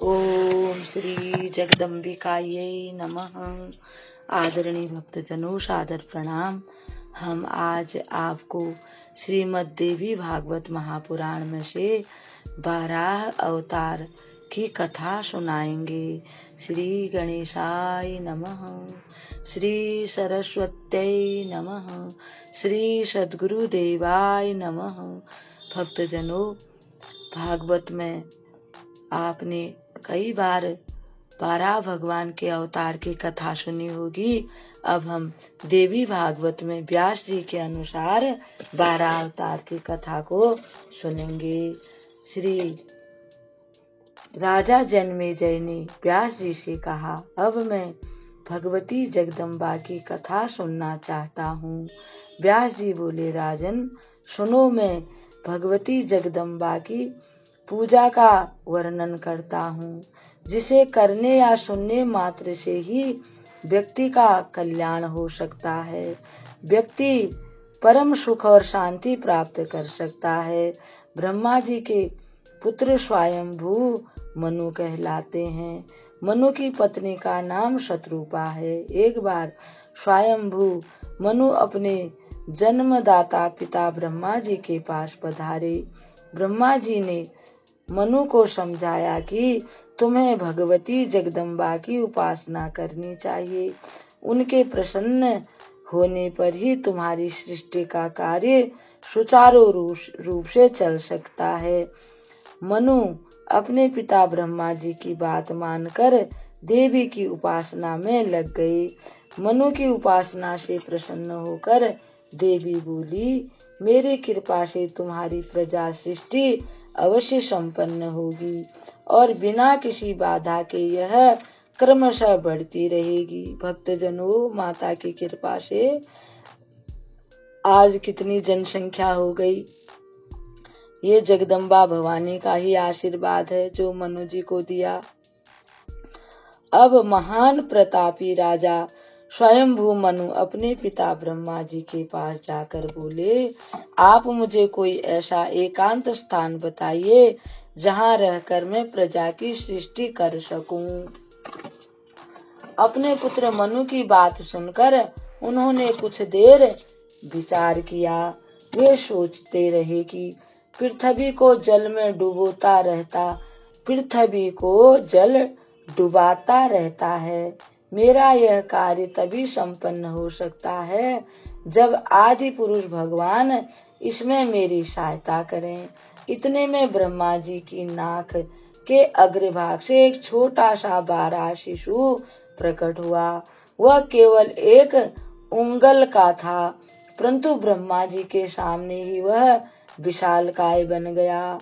ओम श्री जगदम्बिकायै नमः। आदरणीय भक्तजनों, सादर प्रणाम। हम आज आपको श्रीमद् देवी भागवत महापुराण में से 12 अवतार की कथा सुनाएंगे। श्री गणेशाय नमः, श्री सरस्वत्यै नमः, श्री सद्गुरुदेवाय नमः। भक्तजनों, भागवत में आपने कई बार 12 भगवान के अवतार की कथा सुनी होगी। अब हम देवी भागवत में व्यास जी के अनुसार 12 अवतार की कथा को सुनेंगे। श्री राजा जन्मेजय ने व्यास जी से कहा, अब मैं भगवती जगदम्बा की कथा सुनना चाहता हूँ। व्यास जी बोले, राजन सुनो, मैं भगवती जगदम्बा की पूजा का वर्णन करता हूँ, जिसे करने या सुनने मात्र से ही व्यक्ति का कल्याण हो सकता है। व्यक्ति परम सुख और शांति प्राप्त कर सकता है। ब्रह्मा जी के पुत्र स्वयंभू मनु कहलाते हैं। मनु की पत्नी का नाम शत्रुपा है। एक बार स्वयंभू मनु अपने जन्मदाता पिता ब्रह्मा जी के पास पधारे। ब्रह्मा जी ने मनु को समझाया कि तुम्हें भगवती जगदम्बा की उपासना करनी चाहिए। उनके प्रसन्न होने पर ही तुम्हारी सृष्टि का कार्य सुचारू रूप से चल सकता है। मनु अपने पिता ब्रह्मा जी की बात मानकर देवी की उपासना में लग गए। मनु की उपासना से प्रसन्न होकर देवी बोली, मेरी कृपा से तुम्हारी प्रजा सृष्टि अवश्य संपन्न होगी और बिना किसी बाधा के यह क्रमशः बढ़ती रहेगी। भक्तजनों, माता की कृपा से आज कितनी जनसंख्या हो गई। ये जगदम्बा भवानी का ही आशीर्वाद है जो मनु जी को दिया। अब महान प्रतापी राजा स्वयंभू मनु अपने पिता ब्रह्मा जी के पास जाकर बोले, आप मुझे कोई ऐसा एकांत स्थान बताइए जहाँ रहकर मैं प्रजा की सृष्टि कर सकूं। अपने पुत्र मनु की बात सुनकर उन्होंने कुछ देर विचार किया। वे सोचते रहे कि पृथ्वी को जल में डुबाता रहता है। मेरा यह कार्य तभी संपन्न हो सकता है जब आदि पुरुष भगवान इसमें मेरी सहायता करें। इतने में ब्रह्मा जी की नाक के अग्रभाग से एक छोटा सा बारह शिशु प्रकट हुआ। वह केवल एक उंगल का था, परंतु ब्रह्मा जी के सामने ही वह विशालकाय बन गया।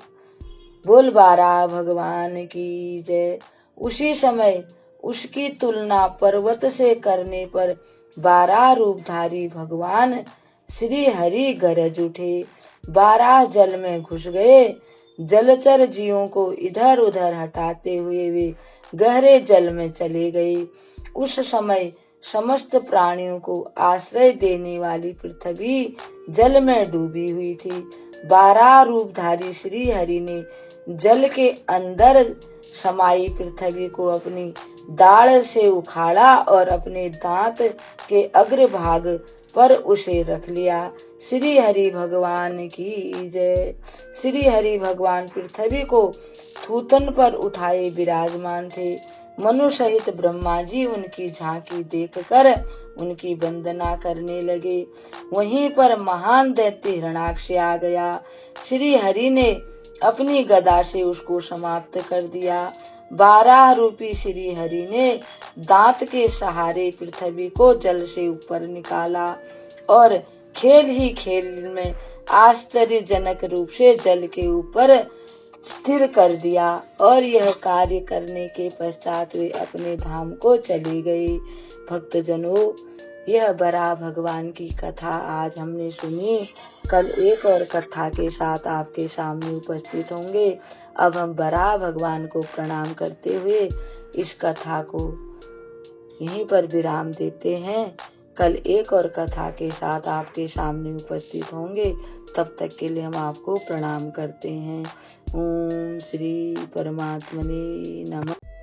बोल बारह भगवान की जय। उसी समय उसकी तुलना पर्वत से करने पर 12 रूपधारी भगवान श्री हरि गरज उठे। 12 जल में घुस गए। जलचर जीवों को इधर उधर हटाते हुए वे गहरे जल में चले गए। उस समय समस्त प्राणियों को आश्रय देने वाली पृथ्वी जल में डूबी हुई थी। 12 रूपधारी श्री हरि ने जल के अंदर समाई पृथ्वी को अपनी दाढ़ से उखाड़ा और अपने दांत के अग्रभाग पर उसे रख लिया। श्री हरि भगवान की जय। श्री हरि भगवान पृथ्वी को थूथन पर उठाए विराजमान थे। मनु सहित ब्रह्मा जी उनकी झांकी देखकर उनकी वंदना करने लगे। वहीं पर महान दैत्य हिरण्याक्ष आ गया। श्री हरि ने अपनी गदा से उसको समाप्त कर दिया। 12 रूपी श्री हरि ने दांत के सहारे पृथ्वी को जल से ऊपर निकाला और खेल ही खेल में आश्चर्यजनक रूप से जल के ऊपर स्थिर कर दिया और यह कार्य करने के पश्चात वे अपने धाम को चले गए। भक्तजनों, यह बराह भगवान की कथा आज हमने सुनी। कल एक और कथा के साथ आपके सामने उपस्थित होंगे। अब हम बराह भगवान को प्रणाम करते हुए इस कथा को यहीं पर विराम देते हैं। कल एक और कथा के साथ आपके सामने उपस्थित होंगे। तब तक के लिए हम आपको प्रणाम करते हैं। ओम श्री परमात्मने नमः।